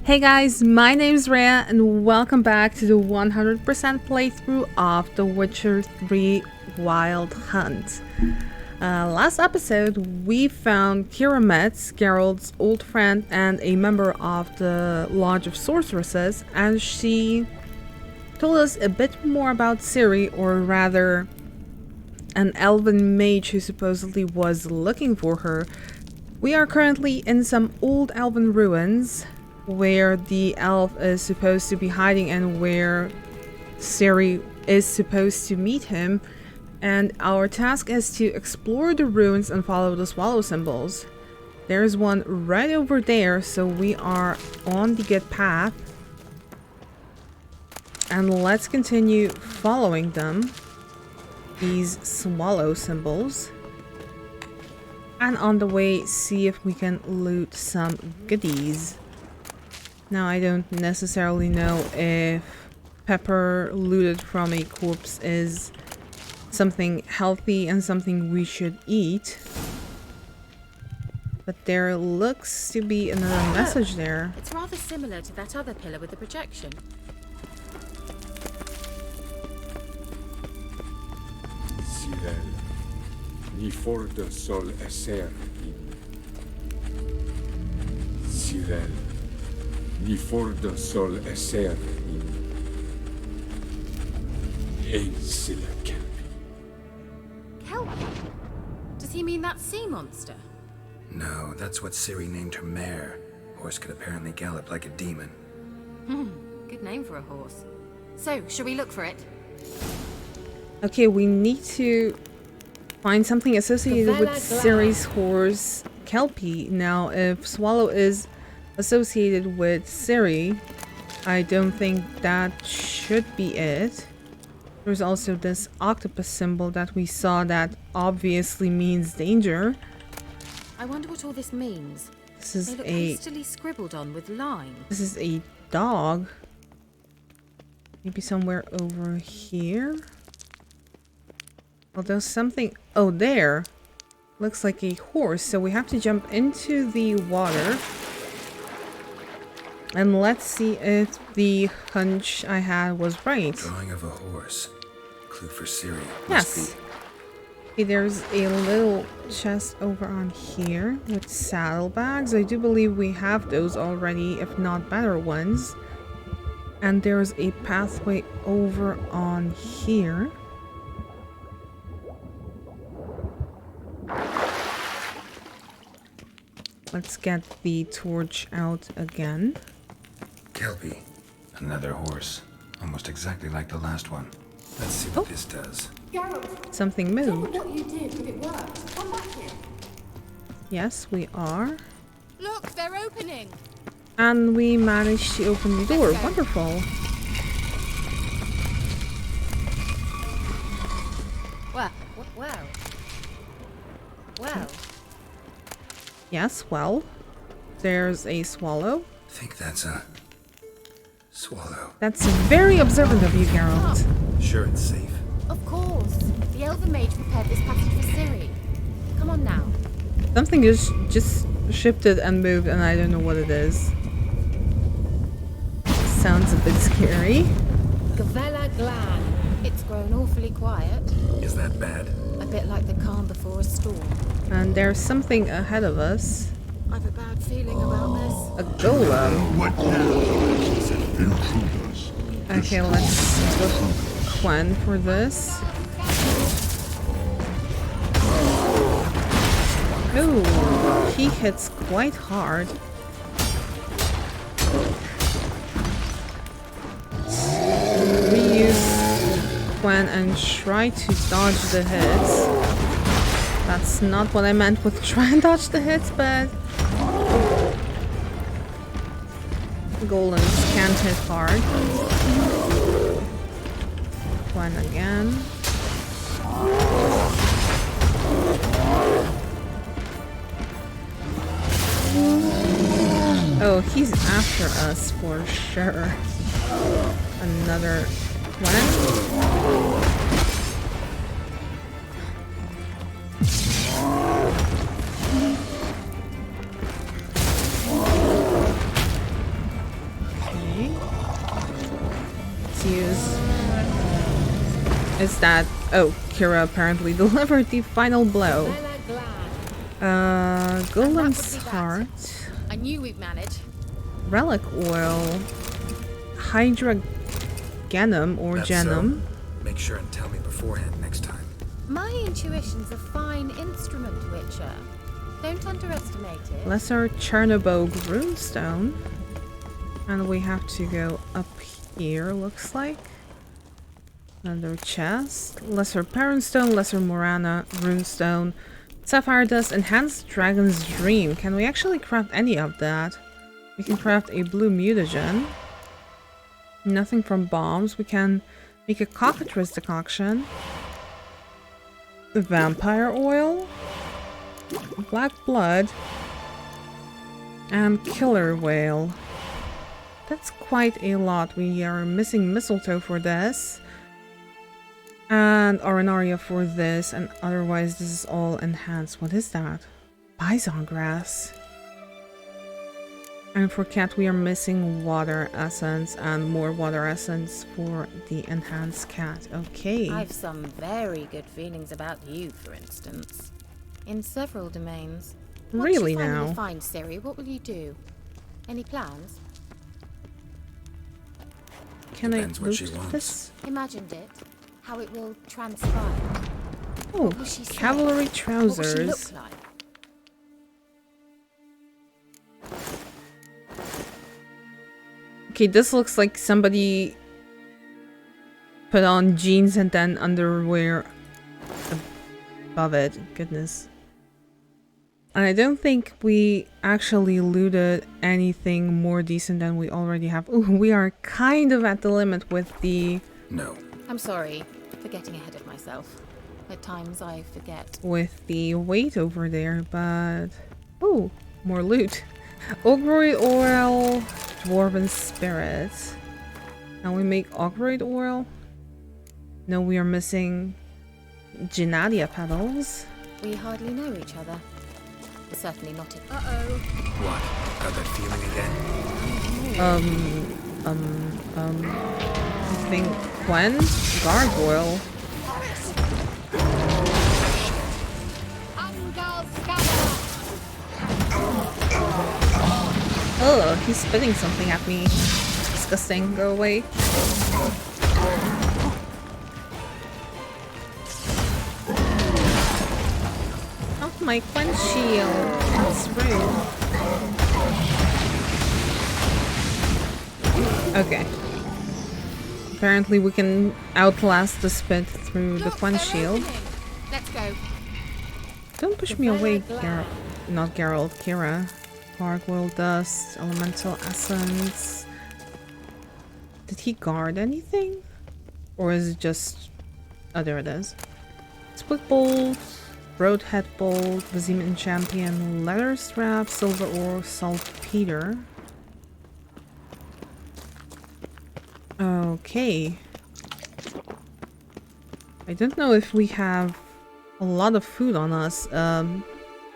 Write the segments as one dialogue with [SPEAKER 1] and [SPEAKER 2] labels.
[SPEAKER 1] Hey guys, my name is Rhea and welcome back to the 100% playthrough of The Witcher 3 Wild Hunt. Last episode we found Keira Metz, Geralt's old friend and a member of the Lodge of Sorceresses, and she told us a bit more about Ciri, or rather an elven mage who supposedly was looking for her. We are currently in some old elven ruins where the elf is supposed to be hiding and where Ciri is supposed to meet him, and our task is to explore the ruins and follow the swallow symbols. There's one right over there, so we are on the good path, and let's continue following them, these swallow symbols, and on the way see if we can loot some goodies. Now, I don't necessarily know if pepper looted from a corpse is something healthy and something we should eat. But there looks to be another message there.
[SPEAKER 2] It's rather similar to that other pillar with the projection.
[SPEAKER 3] Ciri, ni forda sol esser Ciri, ni forda sol esser in silla kelpi.
[SPEAKER 2] Kelpie? Does he mean that sea monster?
[SPEAKER 4] No, that's what Ciri named her mare. Horse could apparently gallop like a demon.
[SPEAKER 2] Good name for a horse. So, shall we look for it?
[SPEAKER 1] Okay, we need to find something associated with Ciri's horse, Kelpie. Now, if Swallow is associated with Ciri, I don't think that should be it. There's also this octopus symbol that we saw that obviously means danger.
[SPEAKER 2] I wonder what all this means.
[SPEAKER 1] This is
[SPEAKER 2] they look hastily scribbled on with lime.
[SPEAKER 1] This is a dog. Maybe somewhere over here. Well, there's something. Oh, there. Looks like a horse. So we have to jump into the water. And let's see if the hunch I had was right.
[SPEAKER 4] Drawing of a horse. Clue for Ciri.
[SPEAKER 1] Yes. Okay, there's a little chest over on here with saddlebags. I do believe we have those already, if not better ones. And there's a pathway over on here. Let's get the torch out again.
[SPEAKER 4] Kelpie. Another horse. Almost exactly like the last one. Let's see what this does.
[SPEAKER 5] Geralt,
[SPEAKER 1] Something
[SPEAKER 5] tell me
[SPEAKER 1] moved.
[SPEAKER 5] what you did, but it worked. Come back here.
[SPEAKER 1] Yes, we are.
[SPEAKER 2] Look, they're opening!
[SPEAKER 1] And we managed to open the door. Wonderful.
[SPEAKER 2] Well.
[SPEAKER 1] Yes, well. There's a swallow.
[SPEAKER 4] I think that's a swallow.
[SPEAKER 1] That's very observant of you, Geralt.
[SPEAKER 4] Sure it's safe.
[SPEAKER 2] Of course. The Elven mage prepared this passage for Ciri. Come on now.
[SPEAKER 1] Something just shifted and moved, and I don't know what it is. Sounds a bit scary.
[SPEAKER 2] Gavella Glan. It's grown awfully quiet.
[SPEAKER 4] Is that bad?
[SPEAKER 2] A bit like the calm before a storm.
[SPEAKER 1] And there's something ahead of us.
[SPEAKER 2] I've a bad feeling about this.
[SPEAKER 1] A golem.
[SPEAKER 3] What now? Intruders.
[SPEAKER 1] Okay, let's look Quen for this. Oh, he hits quite hard. We use Quen and try to dodge the hits. That's not what I meant with try and dodge the hits, but golems can't hit hard. Quen again. Oh, he's after us for sure. Another Quen. is that? Oh, Keira apparently delivered the final blow. Golem's heart,
[SPEAKER 2] I knew we'd manage.
[SPEAKER 1] relic oil, hydrogenum or
[SPEAKER 4] That's
[SPEAKER 1] genum.
[SPEAKER 4] so. Make sure and tell me beforehand next time.
[SPEAKER 2] My intuition's a fine instrument, Witcher. Don't underestimate it.
[SPEAKER 1] Lesser Chernobog runestone. And we have to go up here, looks like. Another chest. Lesser Parenstone, Lesser Morana, runestone. Sapphire dust, enhanced dragon's dream. Can we actually craft any of that? We can craft a blue mutagen. Nothing from bombs. We can make a cockatrice decoction. Vampire oil. Black blood. And killer whale. That's quite a lot. We are missing mistletoe for this. And Arenaria for this. And otherwise this is all enhanced. What is that? Bison grass. And for cat we are missing water essence and more water essence for the enhanced cat. Okay.
[SPEAKER 2] I've some very good feelings about you, for instance. In several domains.
[SPEAKER 1] Really
[SPEAKER 2] Once you
[SPEAKER 1] now?
[SPEAKER 2] finally find Ciri, what will you do? Any plans?
[SPEAKER 1] Can I
[SPEAKER 4] Depends what she
[SPEAKER 1] loot
[SPEAKER 4] wants.
[SPEAKER 1] this?
[SPEAKER 2] Imagined it. How it will transpire.
[SPEAKER 1] Oh,
[SPEAKER 2] will she say?
[SPEAKER 1] cavalry
[SPEAKER 2] What will she
[SPEAKER 1] trousers.
[SPEAKER 2] look like?
[SPEAKER 1] Okay, this looks like somebody put on jeans and then underwear above it. Goodness. And I don't think we actually looted anything more decent than we already have. Ooh, we are kind of at the limit with the
[SPEAKER 4] No.
[SPEAKER 2] I'm sorry for getting ahead of myself. At times I forget.
[SPEAKER 1] weight over there, but oh, more loot. Ogroid oil, dwarven spirit. Can we make ogroid oil? No, we are missing Genadia petals.
[SPEAKER 2] We hardly know each other. Certainly not in.
[SPEAKER 4] What? Got that feeling again?
[SPEAKER 1] I think Gwen? Gargoyle. Ugh, he's spitting something at me. Disgusting. Go away. Oh, my Gwen shield. That's rude. Okay. Apparently we can outlast the spit through the Gwen shield.
[SPEAKER 2] Let's go.
[SPEAKER 1] Don't push me away, Geralt. Not Geralt, Keira. Gargoyle dust, elemental essence. Did he guard anything? Or is it just... Oh, there it is. Split bolt, roadhead bolt, Vizimian champion, leather strap, silver ore, saltpeter. Okay. I don't know if we have a lot of food on us. The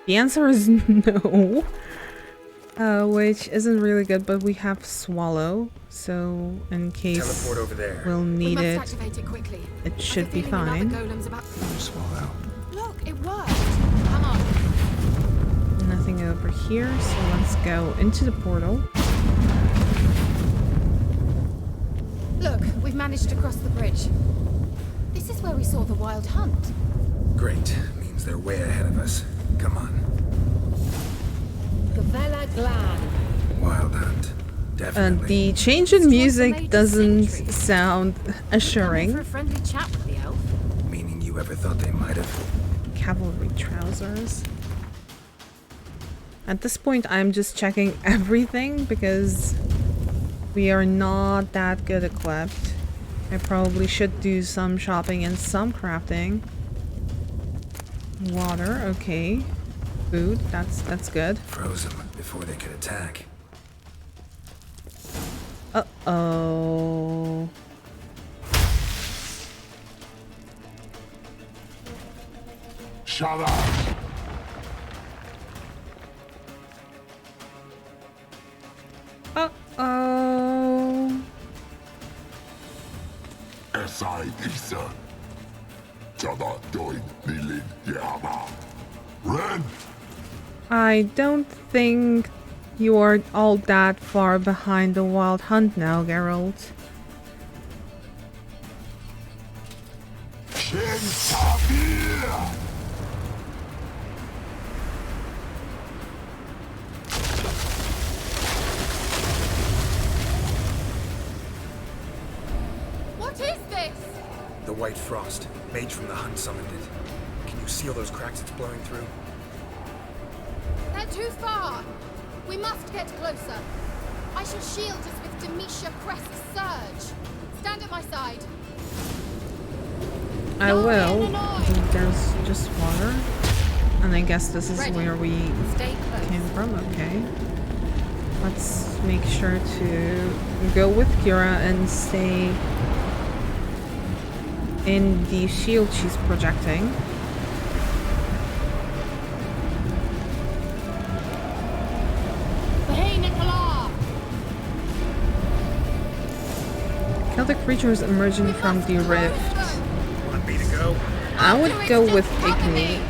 [SPEAKER 1] answer is no. Which isn't really good, but we have swallow, so in case
[SPEAKER 4] Teleport over there.
[SPEAKER 1] we'll
[SPEAKER 5] We
[SPEAKER 1] need
[SPEAKER 5] must
[SPEAKER 1] it,
[SPEAKER 5] activate it quickly.
[SPEAKER 1] it should
[SPEAKER 5] I've
[SPEAKER 1] be
[SPEAKER 5] a feeling another
[SPEAKER 1] fine.
[SPEAKER 5] golem's about.
[SPEAKER 4] Swallow.
[SPEAKER 5] Look, it worked. Come on.
[SPEAKER 1] Nothing over here, so let's go into the portal.
[SPEAKER 2] Look, we've managed to cross the bridge. This is where we saw the wild hunt.
[SPEAKER 4] Great. Means they're way ahead of us. Come on.
[SPEAKER 2] Gavella Glan.
[SPEAKER 4] Wild hunt. Definitely.
[SPEAKER 1] The change in music doesn't sound
[SPEAKER 2] For
[SPEAKER 1] assuring.
[SPEAKER 2] a friendly chat with the elf.
[SPEAKER 4] Meaning you ever thought they might have?
[SPEAKER 1] Cavalry trousers. At this point, I'm just checking everything because we are not that good equipped. I probably should do some shopping and some crafting. Water, okay. Food, that's good.
[SPEAKER 4] Froze them before they could attack.
[SPEAKER 1] Uh-oh.
[SPEAKER 3] Shut up!
[SPEAKER 1] Uh-oh.
[SPEAKER 3] S.I. Lisa. Chada join Nilin Yama. Ren!
[SPEAKER 1] I don't think you're all that far behind the Wild Hunt now, Geralt.
[SPEAKER 3] Shen Tabir!
[SPEAKER 2] What is this?
[SPEAKER 6] The White Frost. Mage from the Hunt summoned it. Can you see all those cracks it's blowing through?
[SPEAKER 2] They're too far. We must get closer. I shall shield us with Demetia Crest's surge. Stand at my side.
[SPEAKER 1] I will. There's just water. And I guess this is
[SPEAKER 2] Ready.
[SPEAKER 1] where we
[SPEAKER 2] Stay close.
[SPEAKER 1] came from. Okay. Let's make sure to go with Keira and stay in the shield she's projecting.
[SPEAKER 2] Hey, Nithral!
[SPEAKER 1] Kill the creatures emerging from the rift.
[SPEAKER 6] Want me to go?
[SPEAKER 1] I would go with Igni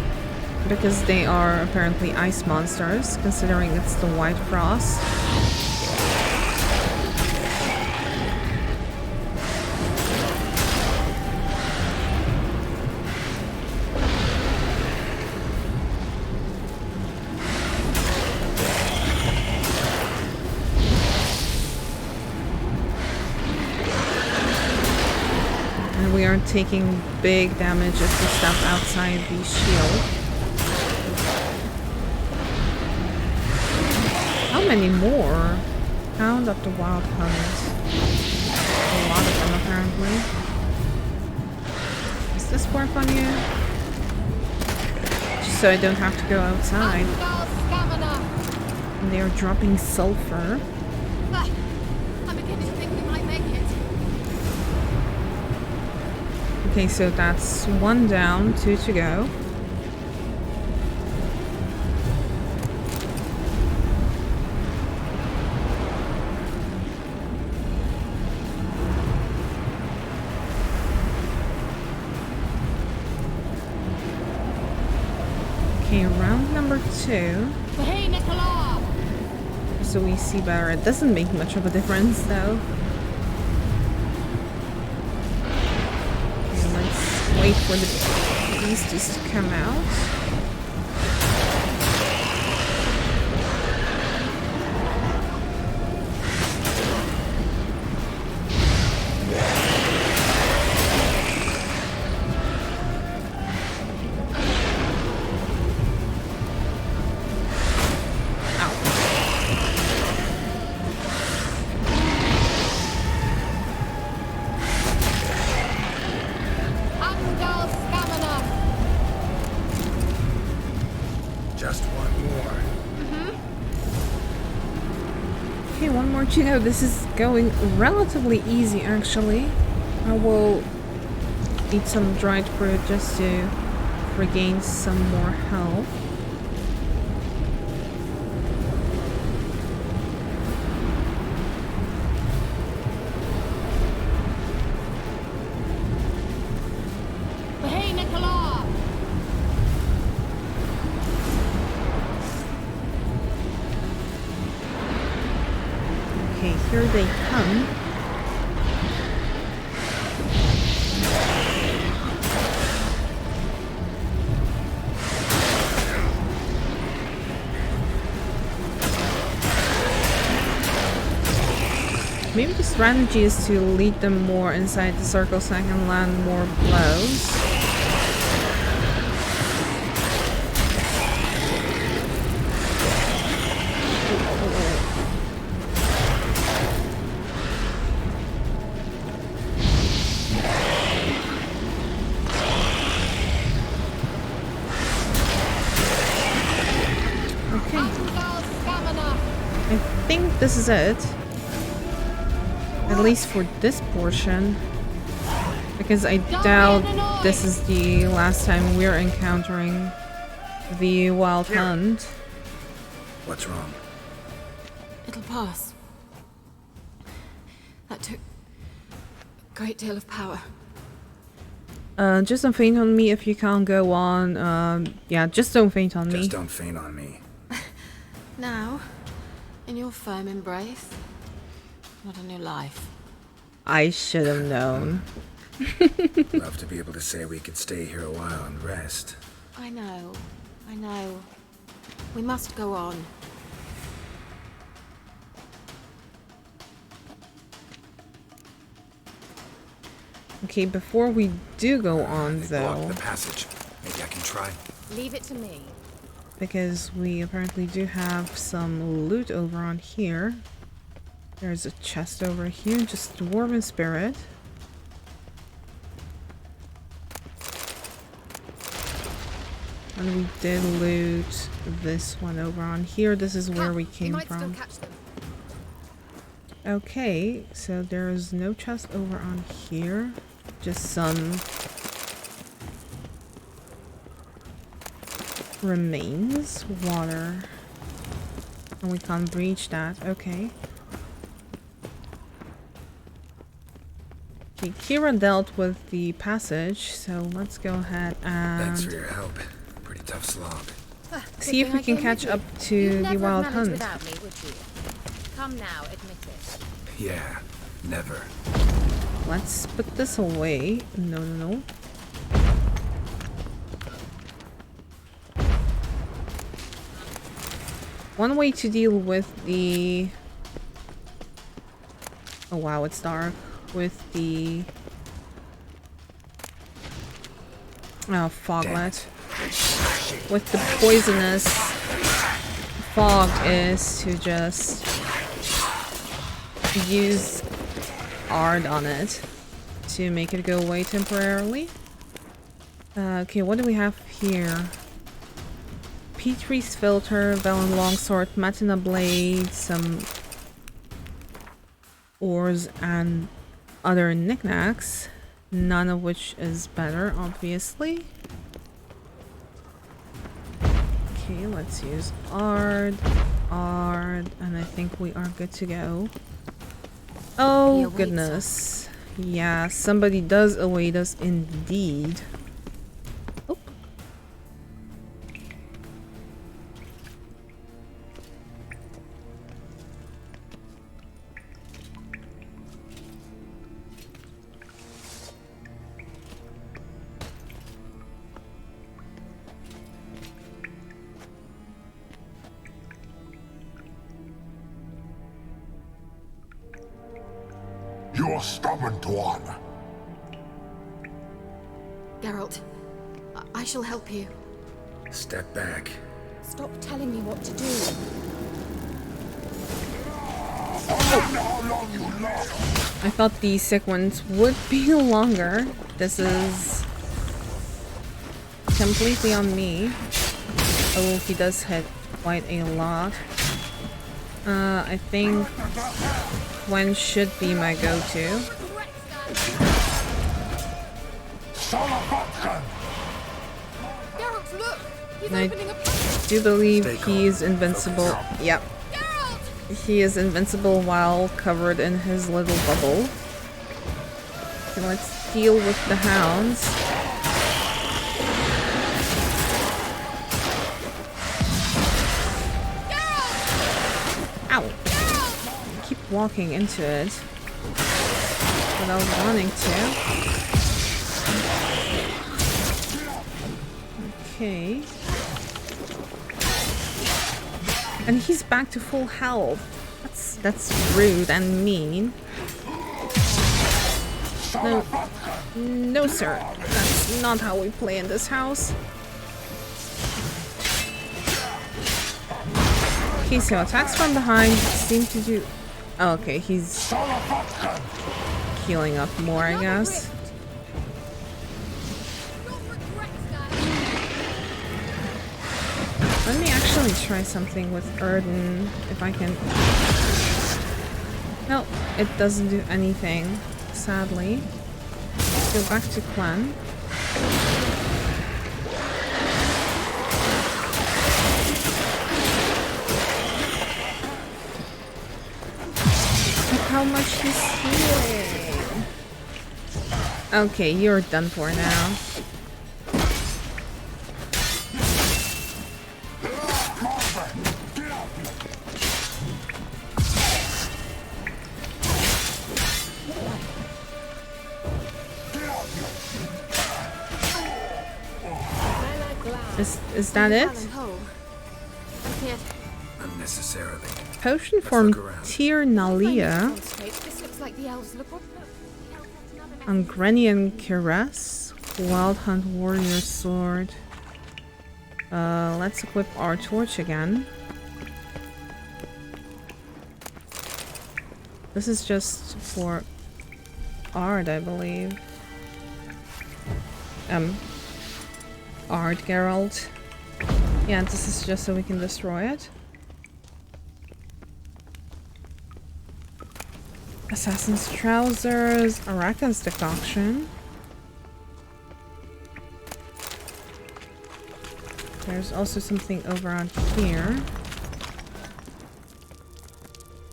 [SPEAKER 1] because they are apparently ice monsters, considering it's the White Frost. And we are taking big damage if we step outside the shield. How many more? Hound of the Wild Hunt. A lot of them, apparently. Is this work on you? Just so I don't have to go outside. And they are dropping sulfur.
[SPEAKER 2] I'm beginning to think we might make it.
[SPEAKER 1] Okay, so that's 1 down, 2 to go. Okay, round number 2.
[SPEAKER 2] Hey, Nithral!
[SPEAKER 1] So we see better. It doesn't make much of a difference though. Okay, let's wait for the beasties to come out.
[SPEAKER 6] Just one more.
[SPEAKER 1] Okay, one more to go. This is going relatively easy actually. I will eat some dried fruit just to regain some more health.
[SPEAKER 2] Hey, Nithral!
[SPEAKER 1] Okay, here they come. Maybe the strategy is to lead them more inside the circle so I can land more blows. I think this is it. At least for this portion. Because I doubt this is the last time we're encountering the Wild Hunt.
[SPEAKER 6] What's wrong?
[SPEAKER 5] It'll pass. That took a great deal of power.
[SPEAKER 1] Just don't faint on me if you can't go on. Yeah, just don't faint on me.
[SPEAKER 4] Just don't faint on me.
[SPEAKER 5] Now, in your firm embrace, not a new life.
[SPEAKER 1] I should have known.
[SPEAKER 4] Love to be able to say we could stay here a while and rest.
[SPEAKER 5] I know. We must go on.
[SPEAKER 1] Okay, before we do go on,
[SPEAKER 6] They
[SPEAKER 1] though,
[SPEAKER 6] blocked the passage. Maybe I can try.
[SPEAKER 2] Leave it to me.
[SPEAKER 1] because we apparently do have some loot over on here. There's a chest over here, just dwarven spirit. And we did loot this one over on here. This is where we
[SPEAKER 2] You
[SPEAKER 1] came
[SPEAKER 2] might still
[SPEAKER 1] from.
[SPEAKER 2] catch them.
[SPEAKER 1] Okay, so there's no chest over on here. Just some remains. Water. And we can't breach that. Okay. Okay, Keira dealt with the passage, so let's go ahead
[SPEAKER 6] Thanks for
[SPEAKER 1] and
[SPEAKER 6] your help. Pretty tough slog.
[SPEAKER 1] see if we can catch up to
[SPEAKER 2] You'd
[SPEAKER 1] the
[SPEAKER 2] never
[SPEAKER 1] wild
[SPEAKER 2] have managed
[SPEAKER 1] hunt.
[SPEAKER 2] without me, would you? Come now, admit it.
[SPEAKER 6] Yeah, never.
[SPEAKER 1] Let's put this away. No. One way to deal with the... Oh wow, it's dark. With the... Oh, foglet. With the poisonous fog is to just use Ard on it to make it go away temporarily. Okay, what do we have here? Petrie's filter, Velen longsword, Matina blade, some ores and other knickknacks. None of which is better, obviously. Okay, let's use Ard, and I think we are good to go. Oh goodness. Yeah, somebody does await us indeed. Oh.
[SPEAKER 3] You stubborn one.
[SPEAKER 5] Geralt, I shall help you.
[SPEAKER 6] Step back.
[SPEAKER 2] Stop telling me what to do.
[SPEAKER 1] I thought the sequence would be longer. This is completely on me. Oh, he does hit quite a lot. I think Gwen should be my go-to.
[SPEAKER 2] Geralt, look! He's
[SPEAKER 1] And I
[SPEAKER 2] opening a passage!
[SPEAKER 1] do believe he is invincible. Yep.
[SPEAKER 2] Geralt!
[SPEAKER 1] He is invincible while covered in his little bubble. Okay, let's deal with the hounds. Ow! I keep walking into it without wanting to. Okay. And he's back to full health. That's rude and mean. No, sir. That's not how we play in this house. Okay, so attacks from behind seem to do... Oh, okay, he's healing up more, I guess. Let me actually try something with Erden, if I can... Nope, it doesn't do anything, sadly. Let's go back to Clan. Look how much he's healing. Okay, you're done for now. Is that it?
[SPEAKER 4] Unnecessarily.
[SPEAKER 1] Potion from
[SPEAKER 4] look around.
[SPEAKER 1] Tirnalia.
[SPEAKER 2] This looks like the elves look.
[SPEAKER 1] Angrenian Cuirass. Wild Hunt Warrior Sword. Let's equip our torch again. This is just for art, I believe. Art, Geralt. Yeah, this is just so we can destroy it. Assassin's Trousers, Araka's Decoction. There's also something over on here.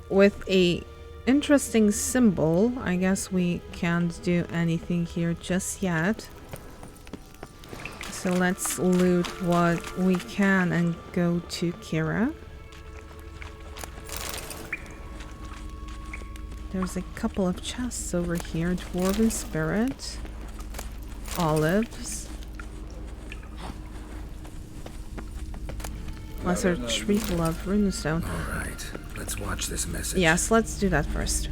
[SPEAKER 1] With a interesting symbol. I guess we can't do anything here just yet. So let's loot what we can and go to Keira. There's a couple of chests over here. Dwarven Spirit. Olives. Lesser Tree Glove Runestone.
[SPEAKER 4] Alright, let's watch this message.
[SPEAKER 1] Yes, let's do that first.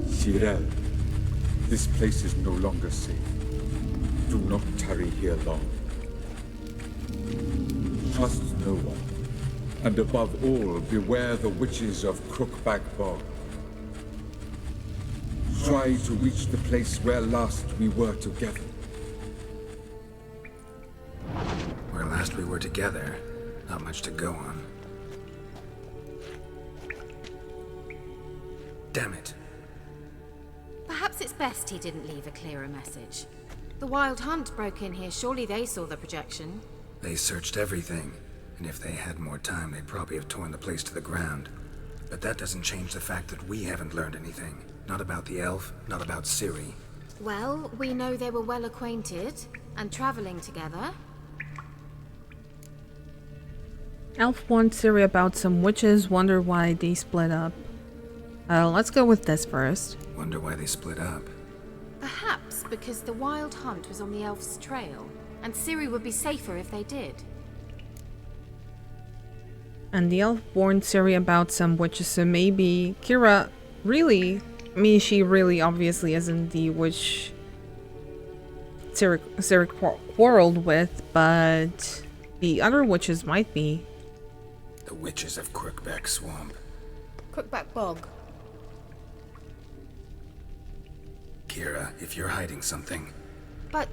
[SPEAKER 7] Ciri, this place is no longer safe. Do not tarry here long. Trust no one. And above all, beware the witches of Crookback Bog. Try to reach the place where last we were together.
[SPEAKER 4] Where last we were together, not much to go on. Damn it.
[SPEAKER 5] Perhaps it's best he didn't leave a clearer message. The Wild Hunt broke in here. Surely they saw the projection.
[SPEAKER 4] They searched everything, and if they had more time, they'd probably have torn the place to the ground. But that doesn't change the fact that we haven't learned anything. Not about the elf, not about Ciri.
[SPEAKER 5] Well, we know they were well acquainted and traveling together.
[SPEAKER 1] Elf warned Ciri about some witches, wonder why they split up. Let's go with this first.
[SPEAKER 4] Wonder why they split up.
[SPEAKER 5] Perhaps because the Wild Hunt was on the elf's trail, and Ciri would be safer if they did.
[SPEAKER 1] And the elf warned Ciri about some witches, so maybe Keira really... I mean, she really obviously isn't the witch Ciri quarreled with, but the other witches might be.
[SPEAKER 4] The witches of Crookback Swamp.
[SPEAKER 2] Crookback Bog.
[SPEAKER 4] Keira, if you're hiding something...
[SPEAKER 5] But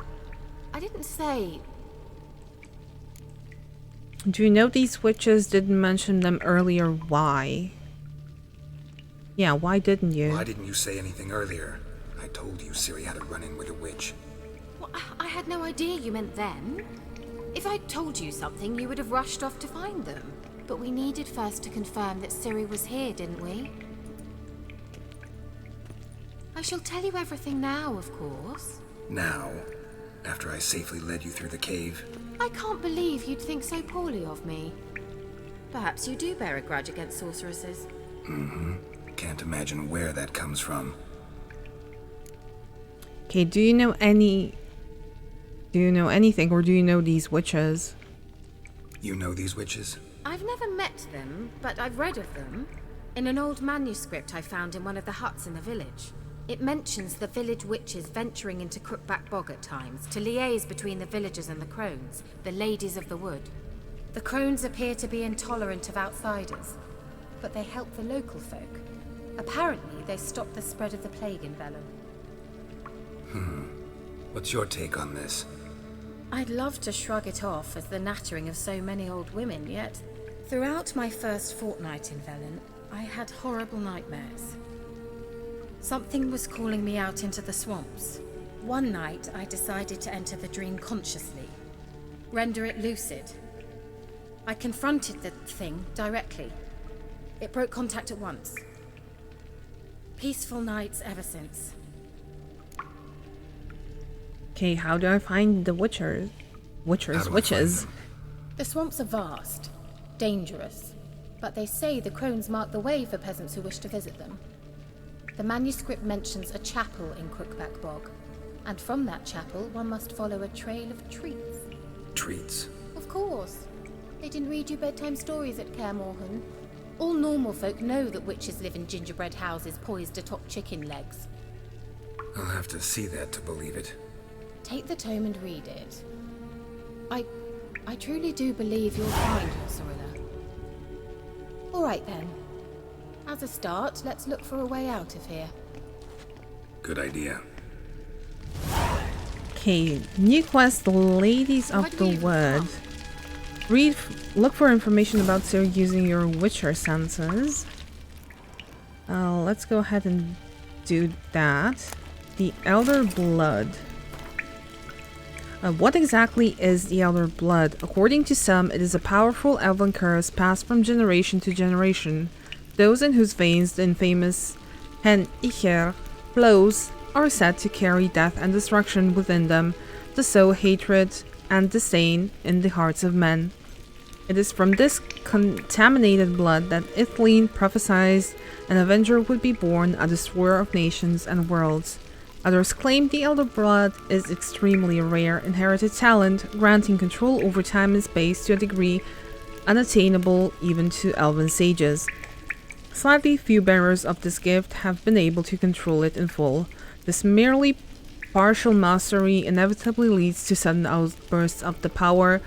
[SPEAKER 5] I didn't say...
[SPEAKER 1] Do you know these witches didn't mention them earlier? Why? Yeah, why didn't you?
[SPEAKER 4] Why didn't you say anything earlier? I told you Ciri had a run-in with a witch.
[SPEAKER 5] Well, I had no idea you meant then. If I'd told you something, you would have rushed off to find them. But we needed first to confirm that Ciri was here, didn't we? I shall tell you everything now, of course.
[SPEAKER 4] Now? After I safely led you through the cave?
[SPEAKER 5] I can't believe you'd think so poorly of me. Perhaps you do bear a grudge against sorceresses.
[SPEAKER 4] Mm-hmm. Can't imagine where that comes from.
[SPEAKER 1] Okay, do you know anything, or do you know these witches?
[SPEAKER 4] You know these witches?
[SPEAKER 5] I've never met them, but I've read of them. In an old manuscript I found in one of the huts in the village. It mentions the village witches venturing into Crookback Bog at times to liaise between the villagers and the crones, the ladies of the wood. The crones appear to be intolerant of outsiders, but they help the local folk. Apparently, they stopped the spread of the plague in Velen.
[SPEAKER 4] What's your take on this?
[SPEAKER 5] I'd love to shrug it off as the nattering of so many old women, yet throughout my first fortnight in Velen, I had horrible nightmares. Something was calling me out into the swamps. One night, I decided to enter the dream consciously, render it lucid. I confronted the thing directly. It broke contact at once. Peaceful nights ever since.
[SPEAKER 1] Okay, how do I find the witches?
[SPEAKER 4] How do I find
[SPEAKER 1] Witches.
[SPEAKER 4] them?
[SPEAKER 5] The swamps are vast, dangerous, but they say the crones mark the way for peasants who wish to visit them. The manuscript mentions a chapel in Crookback Bog, and from that chapel one must follow a trail of treats.
[SPEAKER 4] Treats.
[SPEAKER 5] Of course. They didn't read you bedtime stories at Kaer Morhen. All normal folk know that witches live in gingerbread houses poised atop chicken legs.
[SPEAKER 4] I'll have to see that to believe it.
[SPEAKER 5] Take the tome and read it. I truly do believe you'll find your Cirilla. All right then. As a start, let's look for a way out of here.
[SPEAKER 4] Good idea.
[SPEAKER 1] Okay, new quest, the Ladies of the Wood. Look for information about Ciri using your Witcher senses. Let's go ahead and do that. The Elder Blood. What exactly is the Elder Blood? According to some, it is a powerful elven curse passed from generation to generation. Those in whose veins the infamous Hen Icher flows are said to carry death and destruction within them, to sow hatred and disdain in the hearts of men. It is from this contaminated blood that Ithleen prophesied an avenger would be born, a destroyer of nations and worlds. Others claim the Elder Blood is extremely rare, inherited talent, granting control over time and space to a degree unattainable even to elven sages. Slightly few bearers of this gift have been able to control it in full. This merely partial mastery inevitably leads to sudden outbursts of the power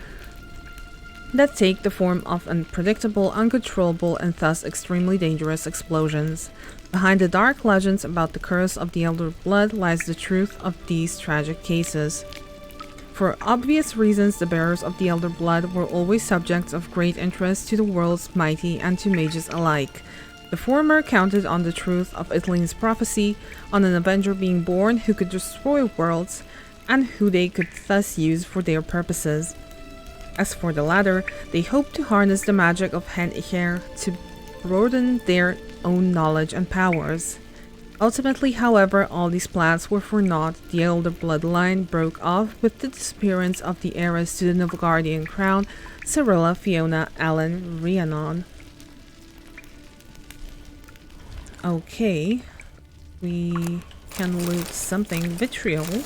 [SPEAKER 1] that take the form of unpredictable, uncontrollable, and thus extremely dangerous explosions. Behind the dark legends about the curse of the Elder Blood lies the truth of these tragic cases. For obvious reasons, the bearers of the Elder Blood were always subjects of great interest to the world's mighty and to mages alike. The former counted on the truth of Ithling's prophecy, on an avenger being born who could destroy worlds, and who they could thus use for their purposes. As for the latter, they hoped to harness the magic of Hen Icher to broaden their own knowledge and powers. Ultimately, however, all these plans were for naught. The Elder Bloodline broke off with the disappearance of the heiress to the Nilfgaardian crown, Cirilla Fiona Allen Rhiannon. Okay, we can loot something. Vitriol.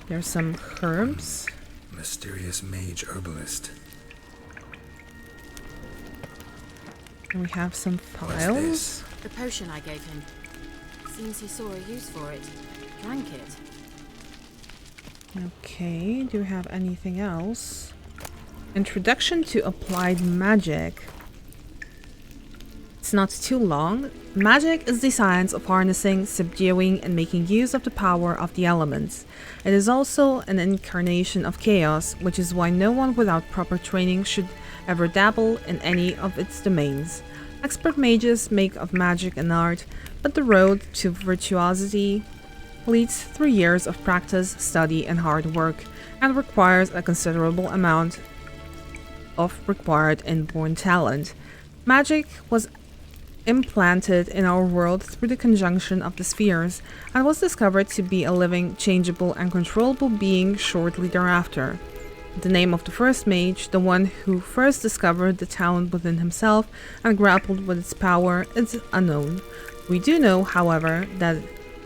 [SPEAKER 1] There's some herbs.
[SPEAKER 4] Mysterious mage herbalist.
[SPEAKER 1] And we have some
[SPEAKER 4] What's
[SPEAKER 1] files.
[SPEAKER 4] this?
[SPEAKER 5] The potion I gave him. Seems he saw a use for it. Drank it.
[SPEAKER 1] Okay, do we have anything else? Introduction to Applied Magic. It's not too long. Magic is the science of harnessing, subduing, and making use of the power of the elements. It is also an incarnation of chaos, which is why no one without proper training should ever dabble in any of its domains. Expert mages make of magic an art, but the road to virtuosity leads through years of practice, study, and hard work, and requires a considerable amount of required inborn talent. Magic was implanted in our world through the conjunction of the spheres, and was discovered to be a living, changeable, and controllable being shortly thereafter. The name of the first mage, the one who first discovered the talent within himself and grappled with its power, is unknown. We do know, however, that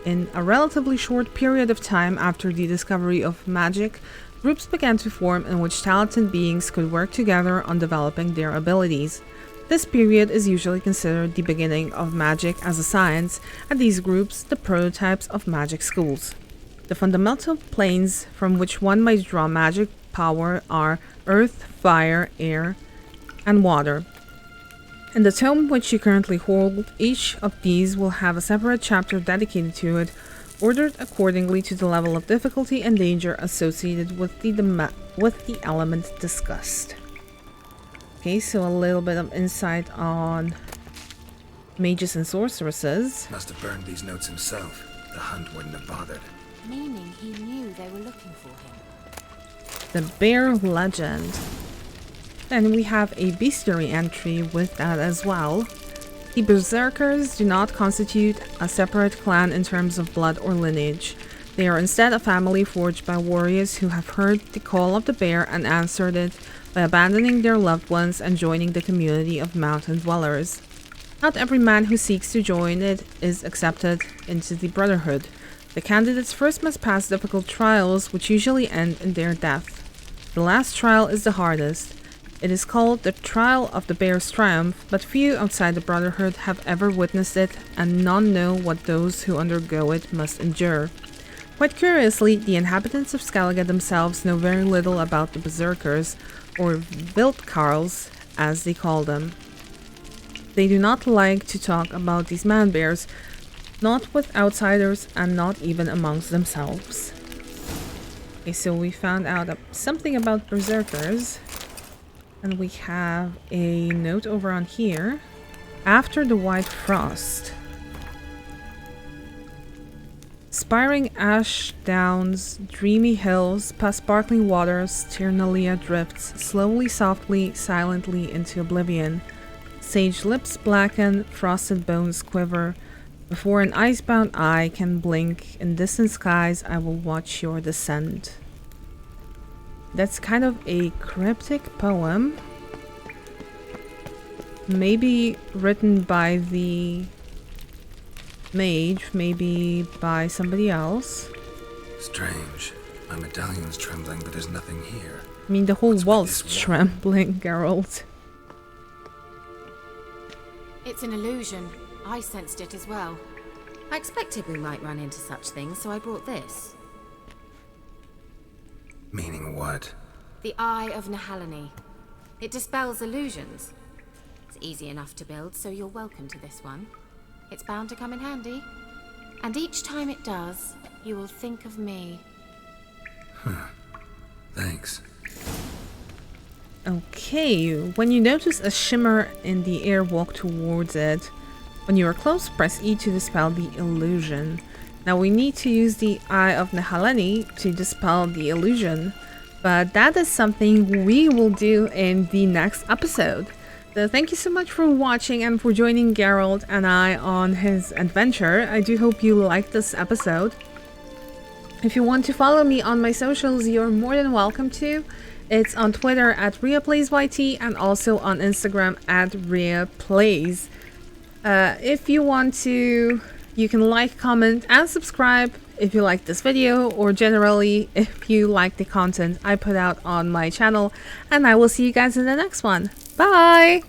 [SPEAKER 1] in a relatively short period of time after the discovery of magic, groups began to form in which talented beings could work together on developing their abilities. This period is usually considered the beginning of magic as a science, and these groups the prototypes of magic schools. The fundamental planes from which one might draw magic power are earth, fire, air, and water. In the tome which you currently hold, each of these will have a separate chapter dedicated to it, ordered accordingly to the level of difficulty and danger associated with the element discussed. Okay, so a little bit of insight on mages and sorceresses.
[SPEAKER 4] Must have burned these notes himself. The hunt wouldn't have bothered.
[SPEAKER 5] Meaning he knew they were looking for him.
[SPEAKER 1] The Bear Legend. Then we have a bestiary entry with that as well. The Berserkers do not constitute a separate clan in terms of blood or lineage. They are instead a family forged by warriors who have heard the call of the bear and answered it by abandoning their loved ones and joining the community of mountain dwellers. Not every man who seeks to join it is accepted into the Brotherhood. The candidates first must pass difficult trials, which usually end in their death. The last trial is the hardest. It is called the Trial of the Bear's Triumph, but few outside the Brotherhood have ever witnessed it, and none know what those who undergo it must endure. Quite curiously, the inhabitants of Skellige themselves know very little about the Berserkers, or Wildkarls, as they call them. They do not like to talk about these man-bears, not with outsiders and not even amongst themselves. Okay, so we found out something about Berserkers. And we have a note over on here. After the white frost. Spiring ash downs, dreamy hills, past sparkling waters, Tirnalia drifts, slowly, softly, silently into oblivion. Sage lips blacken, frosted bones quiver. Before an icebound eye can blink, in distant skies I will watch your descent. That's kind of a cryptic poem. Maybe written by the mage, maybe by somebody else.
[SPEAKER 4] Strange. My medallion's trembling, but there's nothing here.
[SPEAKER 1] I mean, the whole
[SPEAKER 4] What's with
[SPEAKER 1] wall's
[SPEAKER 4] this wall?
[SPEAKER 1] trembling, Geralt.
[SPEAKER 5] It's an illusion. I sensed it as well. I expected we might run into such things, so I brought this.
[SPEAKER 4] Meaning what?
[SPEAKER 5] The Eye of Nehaleni. It dispels illusions. It's easy enough to build, so you're welcome to this one. It's bound to come in handy. And each time it does, you will think of me.
[SPEAKER 4] Thanks.
[SPEAKER 1] Okay, when you notice a shimmer in the air, walk towards it. When you are close, press E to dispel the illusion. Now we need to use the Eye of Nehaleni to dispel the illusion, but that is something we will do in the next episode. So thank you so much for watching and for joining Geralt and I on his adventure. I do hope you liked this episode. If you want to follow me on my socials, you're more than welcome to. It's on Twitter at RheaPlaysYT and also on Instagram at RheaPlays. If you want to, you can like, comment, and subscribe if you like this video, or generally if you like the content I put out on my channel. And I will see you guys in the next one. Bye!